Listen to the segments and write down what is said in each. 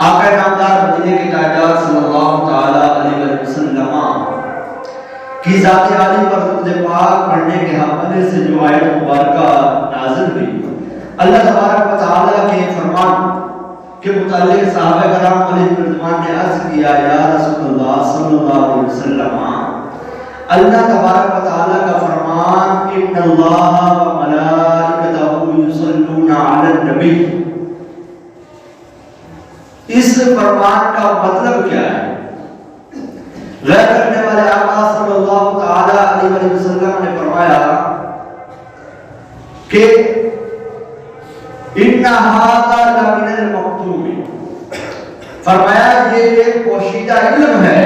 آقا نامدار مدینے کے تاجدار صلی اللہ تعالی علیہ وسلم کی ذات عالی پر درود پاک پڑھنے کے حوالے سے جو آیت مبارکہ نازل ہوئی، اللہ تبارک و تعالی کے فرمان کے متعلق صحابہ کرام علیہ رضوان نے عرض کیا، یا رسول اللہ صلی اللہ علیہ وسلم، اللہ تبارک و تعالی کا فرمان ان اللہ و ملائکتہ یصلون علی النبی، اس فرمان کا مطلب کیا ہے؟ غیر کرنے والے آقا صلی اللہ تعالی علیہ وسلم نے فرمایا کہ ان ھذا لمن المکتوب، فرمایا یہ ایک پوشیدہ علم ہے،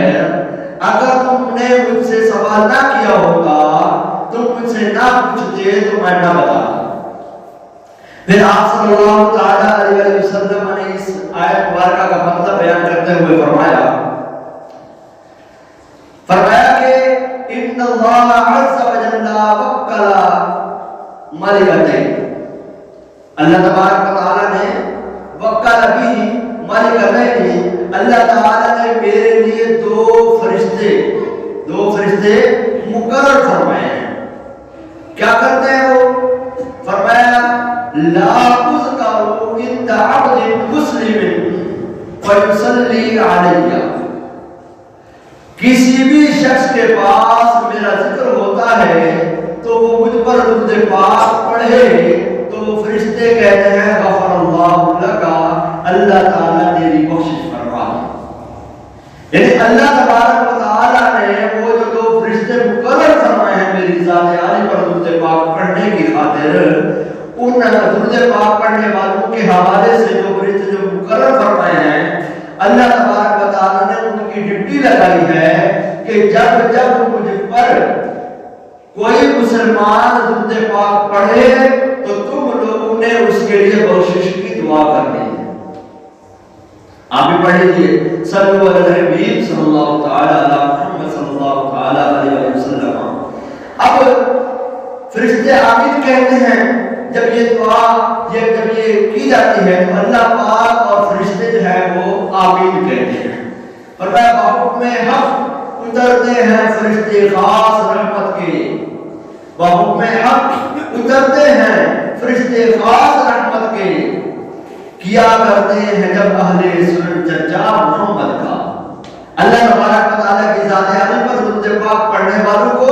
اگر تم نے مجھ سے سوال نہ کیا ہوتا، تم مجھ سے نہ پوچھتے تو میں نہ بتاتا۔ پھر آپ صلی اللہ تعالی علیہ وسلم نے اس آیت مبارکہ کا مطلب بیان کرتے ہوئے فرمایا کہ ان اللہ عز و جل وکل ملکتین، اللہ تبارک و تعالی نے وکل بھی ملکتین، اللہ تعالی نے میرے لیے دو فرشتے مقرر فرمائے ہیں۔ کیا کرتے ہیں وہ؟ فرمایا لا تذکروا عند عبد مسلم فیصلی علیہ، کسی بھی شخص کے پاس میرا ذکر ہوتا ہے تو وہ مجھ پر درود پاک پڑھے تو وہ فرشتے کہتے ہیں غفر اللہ لک، اللہ تعالیٰ تیری بخشش فرما دے۔ یعنی اللہ تبارک و تعالیٰ نے وہ جو دو فرشتے مقرر فرمائے ہیں میری ذات عالی پر درود پاک پڑھنے کی خاطر، ان درود پاک پڑھنے والوں کے حوالے سے جو فرشتے جو مقرر فرمائے ہیں، اللہ تبارک و تعالیٰ نے ان کی ڈیوٹی لگائی ہے کہ جب مجھ پر کوئی مسلمان درود پاک پڑھے تو تم لوگوں نے اس کے لیے بخشش کی دعا کرنی ہے۔ آپ بھی پڑھ لیجیے، صلو علی الحبیب صلی اللہ تعالی علی محمد صلی اللہ تعالی علیہ وسلم۔ اب فرشتے آمین کہتے ہیں جب یہ دعا جب یہ کی جاتی ہے تو اللہ پاک اور فرشتے جو ہے وہ آمین کہتے ہیں۔ فرمایا بحکم حق اترتے ہیں فرشتے خاص رحمت کے، بحکم حق اترتے ہیں فرشتے خاص رحمت کے، کیا کرتے ہیں جب اہل سنت چرچا محمد کا۔ اللہ تبارک و تعالیٰ کی ذات عالی پر درود پاک پڑھنے والوں کو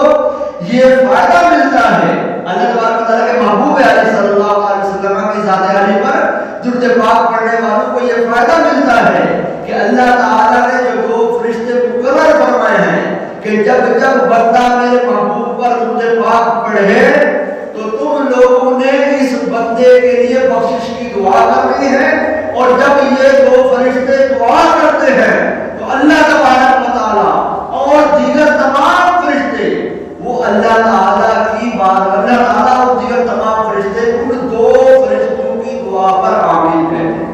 یہ فائدہ ملتا ہے، اللہ تبارک و تعالیٰ کے محبوب علیہ صلی اللہ علیہ وسلم کی ذات عالی پر درود پاک پڑھنے والوں کو یہ فائدہ ملتا ہے کہ اللہ تعالیٰ نے جو دو فرشتے مقرر فرمائے ہیں کہ جب بندہ میرے محبوب پر درود پاک پڑھے تو تم لوگوں نے اس بندے کے لیے بخشش کی دعا کرنی ہے، اور جب یہ دو فرشتے دعا کرتے ہیں تو اللہ تبارک و تعالیٰ اور دیگر تمام فرشتے وہ اللہ تعالیٰ کی بات، اللہ تعالیٰ اور دیگر تمام فرشتے ان دو فرشتوں کی دعا پر آمین کہتے ہیں۔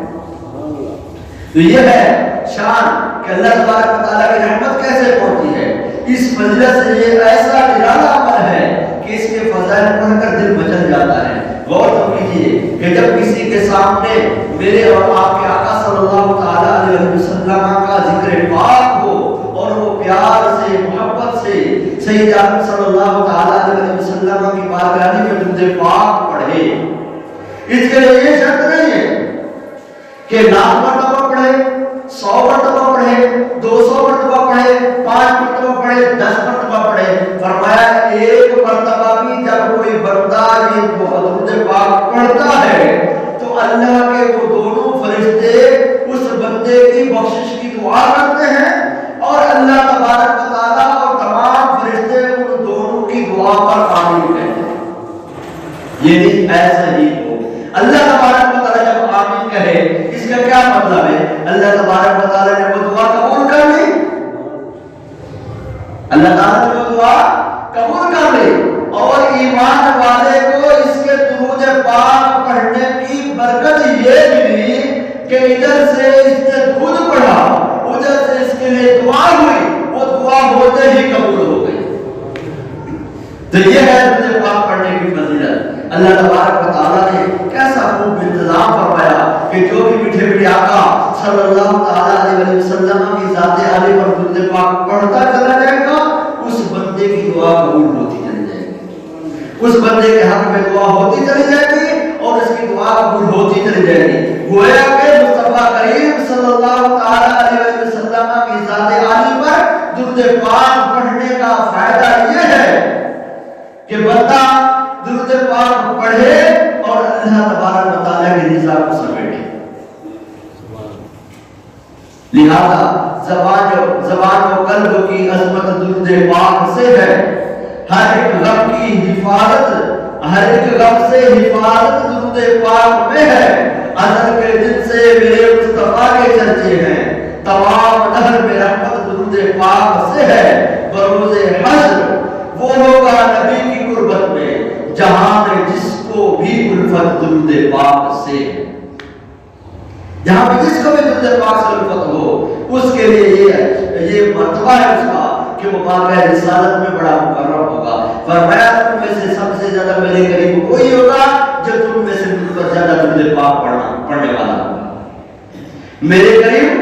تو یہ ہے شان کہ اللہ تبارک و تعالیٰ کی رحمت کیسے پہنچتی ہے۔ اس فضیلت سے یہ ایسا نرالا عمل ہے کہ اس کے فضائل پڑھ کر دل مچل جاتا ہے۔ غور تو کیجیے کہ جب کسی کے سامنے میرے اور آپ کے آقا صلی اللہ تعالیٰ علیہ وسلم کا ذکر پاک ہو اور وہ پیار سے محبت سے سید اعظم صلی اللہ تعالیٰ علیہ وسلم کی بارگاہ میں درود پاک پڑھے، اس کے لیے یہ شرط نہیں ہے کہ لاکھ مرتبہ پڑھے، 100 مرتبہ پڑھے، 200 مرتبہ پڑھے، 5 مرتبہ پڑھے، 10 مرتبہ پڑھے۔ فرمایا ایک مرتبہ بھی جب کوئی بندہ یہ درود پاک پڑھتا ہے تو اللہ کے وہ دونوں فرشتے اس بندے کی بخشش کی دعا کرتے ہیں، اور اللہ تبارک و تعالیٰ اور تمام فرشتے ان دونوں کی دعا پر آمین کہتے ہیں۔ یہ نہیں ایسا ہی ہو، اللہ تبارک و تعالیٰ جب آمین کہے اس کا کیا مطلب ہے؟ اللہ تبارک و تعالیٰ نے وہ دعا قبول کر لی، اللہ تعالیٰ نے وہ دعا قبول کر لی، اور ایمان والے کو اس کے درود پاک پڑھنے کی برکت یہ ملی کہ ادھر سے اس نے درود پڑھا، ادھر سے اس کے لیے دعا ہوئی، وہ دعا ہوتے ہی قبول ہو گئی۔ تو یہ ہے درود پاک پڑھنے کی فضیلت۔ اللہ تبارک و تعالیٰ نے کیسا خوب انتظام فرمایا کہ جو بھی میٹھے میٹھے آقا صلی اللہ تعالی علیہ وسلم کی ذات عالی پر درود پاک پڑھتا چلا جائے گا، اس بندے کی دعا قبول ہوتی چلی جائے گی، اس بندے کے حق میں دعا ہوتی چلی جائے گی اور اس کی دعا قبول ہوتی چلی جائے گی۔ گویا کہ مصطفیٰ کریم صلی اللہ تعالی علیہ وسلم کی ذات عالی پر درود پاک پڑھنے کا فائدہ یہ ہے کہ بندہ درود پاک پڑھے اور اللہ تبارک و تعالی کی رضا کو سمیٹے۔ لہذا زبان و قلب کی عظمت درود پاک سے ہے، ہر ایک غم کی حفاظت، ہر ایک غم سے حفاظت درود پاک میں ہے۔ ازل کے دن سے میرے مصطفیٰ کے چرچے ہیں، تمام دہر میں رحمت درود پاک سے ہے۔ بروز حشر وہ ہوگا نبی کی قربت میں جہاں میں جس کو بھی الفت درود پاک سے ہے، جہاں پہ جس کو بھی درود پاک سے الفت ہو، اس کے لیے یہ مرتبہ ہے اس کا کہ وہ باقی رسالت میں بڑا مقرر ہوگا۔ فرمایا تم میں سے سب سے زیادہ میرے قریب وہی ہوگا جو تم میں سے مجھ پر زیادہ درود پاک پڑھنے والا ہوگا۔ میرے قریب